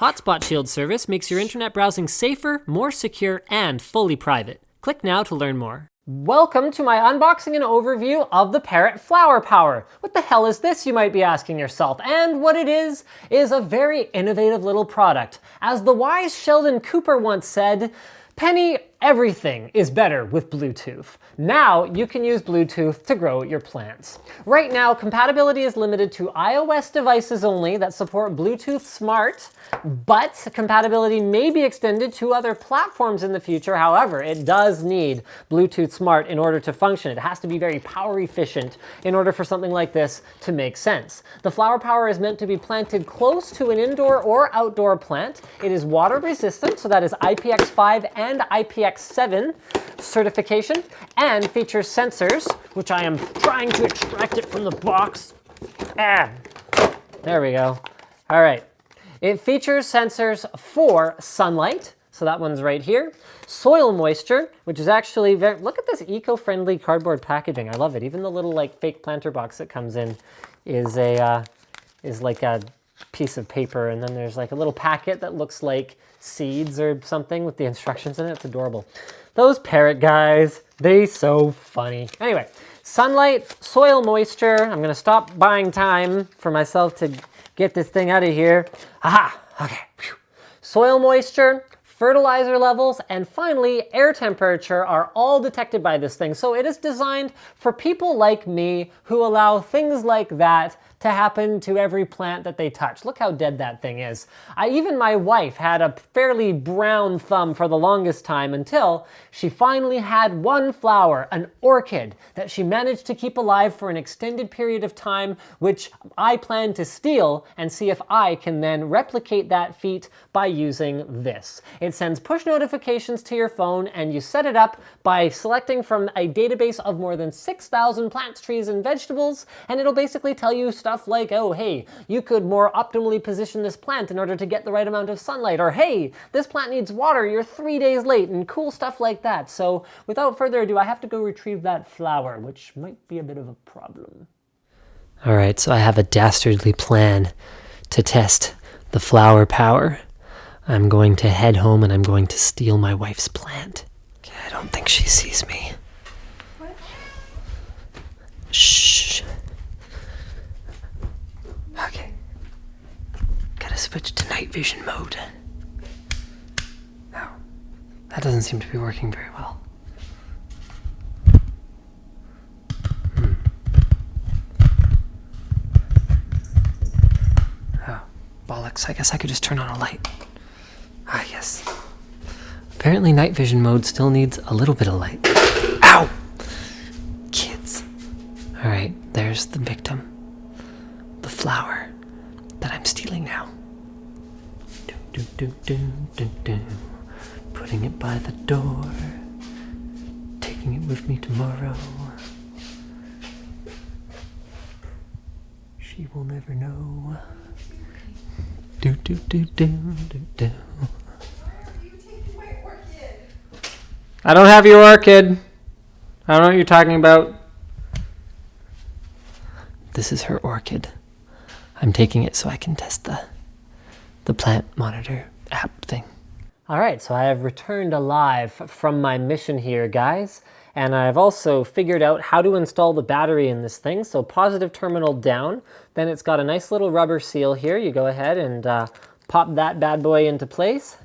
Hotspot Shield service makes your internet browsing safer, more secure, and fully private. Click now to learn more. Welcome to my unboxing and overview of the Parrot Flower Power. What the hell is this, you might be asking yourself? And what it is a very innovative little product. As the wise Sheldon Cooper once said, "Penny, everything is better with Bluetooth." Now you can use Bluetooth to grow your plants. Right now, compatibility is limited to iOS devices only that support Bluetooth Smart, but compatibility may be extended to other platforms in the future. However, it does need Bluetooth Smart in order to function. It has to be very power efficient in order for something like this to make sense. The Flower Power is meant to be planted close to an indoor or outdoor plant. It is water resistant, so that is IPX5 and IPX7 certification, and features sensors, which I am trying to extract it from the box. There we go. All right. It features sensors for sunlight, so that one's right here. Soil moisture, which is actually very, look at this eco-friendly cardboard packaging. I love it. Even the little like fake planter box that comes in is like a piece of paper, and then there's like a little packet that looks like seeds or something with the instructions in it. It's adorable. Those Parrot guys, they so funny. Anyway, sunlight, soil moisture. I'm gonna stop buying time for myself to get this thing out of here. Aha, okay. Whew. Soil moisture, fertilizer levels, and finally, air temperature are all detected by this thing. So it is designed for people like me who allow things like that to happen to every plant that they touch. Look how dead that thing is. Even my wife had a fairly brown thumb for the longest time until she finally had one flower, an orchid, that she managed to keep alive for an extended period of time, which I plan to steal and see if I can then replicate that feat by using this. It sends push notifications to your phone, and you set it up by selecting from a database of more than 6,000 plants, trees, and vegetables, and it'll basically tell you stuff like, oh, hey, you could more optimally position this plant in order to get the right amount of sunlight, or hey, this plant needs water, you're 3 days late, and cool stuff like that. So without further ado, I have to go retrieve that flower, which might be a bit of a problem. All right, so I have a dastardly plan to test the Flower Power. I'm going to head home and I'm going to steal my wife's plant. Okay, I don't think she sees me. What? Shh. Okay. Gotta switch to night vision mode. No, that doesn't seem to be working very well. Oh, bollocks. I guess I could just turn on a light. Ah, yes. Apparently night vision mode still needs a little bit of light. Ow! Kids. All right, there's the victim. The flower that I'm stealing now. Putting it by the door. Taking it with me tomorrow. She will never know. I don't have your orchid. I don't know what you're talking about. This is her orchid. I'm taking it so I can test the plant monitor app thing. All right, so I have returned alive from my mission here, guys. And I've also figured out how to install the battery in this thing. So positive terminal down. Then it's got a nice little rubber seal here. You go ahead and pop that bad boy into place.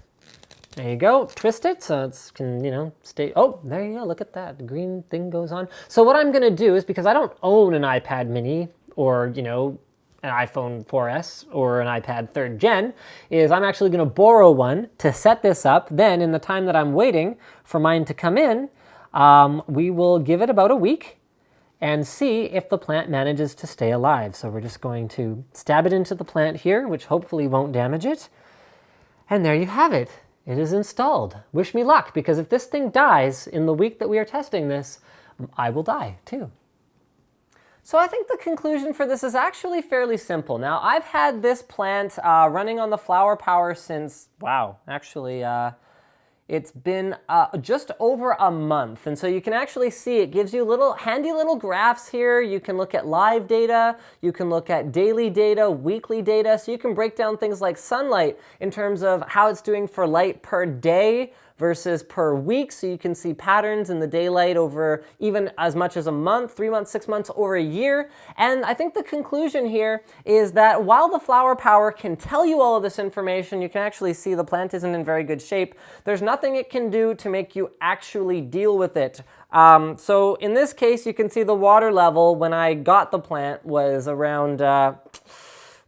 There you go, twist it so it can, stay. Oh, there you go, look at that, the green thing goes on. So what I'm gonna do is, because I don't own an iPad mini or, an iPhone 4S or an iPad 3rd gen, is I'm actually gonna borrow one to set this up. Then in the time that I'm waiting for mine to come in, we will give it about a week and see if the plant manages to stay alive. So we're just going to stab it into the plant here, which hopefully won't damage it. And there you have it. It is installed. Wish me luck, because if this thing dies in the week that we are testing this, I will die too. So I think the conclusion for this is actually fairly simple. Now, I've had this plant running on the Flower Power since, wow, actually, It's been just over a month, and so you can actually see it gives you handy little graphs here. You can look at live data, you can look at daily data, weekly data, so you can break down things like sunlight in terms of how it's doing for light per day versus per week, so you can see patterns in the daylight over even as much as a month, 3 months, 6 months, or a year. And I think the conclusion here is that while the flower power can tell you all of this information, you can actually see the plant isn't in very good shape. There's nothing it can do to make you actually deal with it. So in this case, you can see the water level when I got the plant was around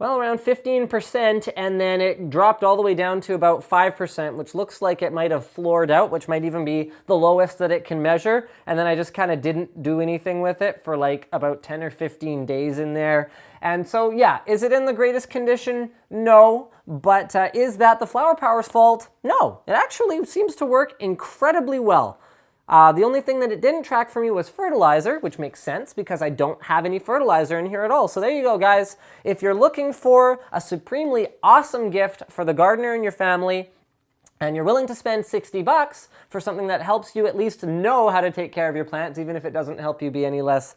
around 15%, and then it dropped all the way down to about 5%, which looks like it might have floored out, which might even be the lowest that it can measure. And then I just kind of didn't do anything with it for like about 10 or 15 days in there. And so, yeah, is it in the greatest condition? No. But is that the flower power's fault? No. It actually seems to work incredibly well. The only thing that it didn't track for me was fertilizer, which makes sense because I don't have any fertilizer in here at all. So there you go, guys. If you're looking for a supremely awesome gift for the gardener in your family, and you're willing to spend 60 bucks for something that helps you at least know how to take care of your plants, even if it doesn't help you be any less,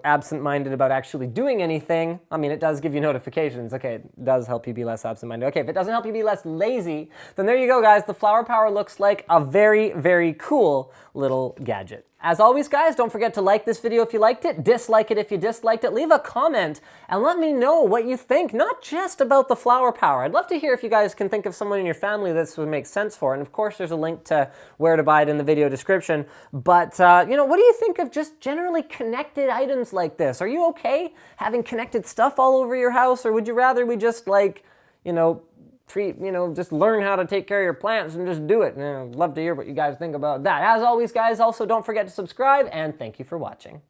absent-minded about actually doing anything. I mean, it does give you notifications. Okay, it does help you be less absent-minded. Okay, if it doesn't help you be less lazy, then there you go, guys. The flower power looks like a very, very cool little gadget. As always, guys, don't forget to like this video if you liked it, dislike it if you disliked it, leave a comment, and let me know what you think, not just about the flower power. I'd love to hear if you guys can think of someone in your family this would make sense for, and of course there's a link to where to buy it in the video description. But, what do you think of just generally connected items like this? Are you okay having connected stuff all over your house, or would you rather we just, just learn how to take care of your plants and just do it? And I'd love to hear what you guys think about that. As always, guys, also don't forget to subscribe, and thank you for watching.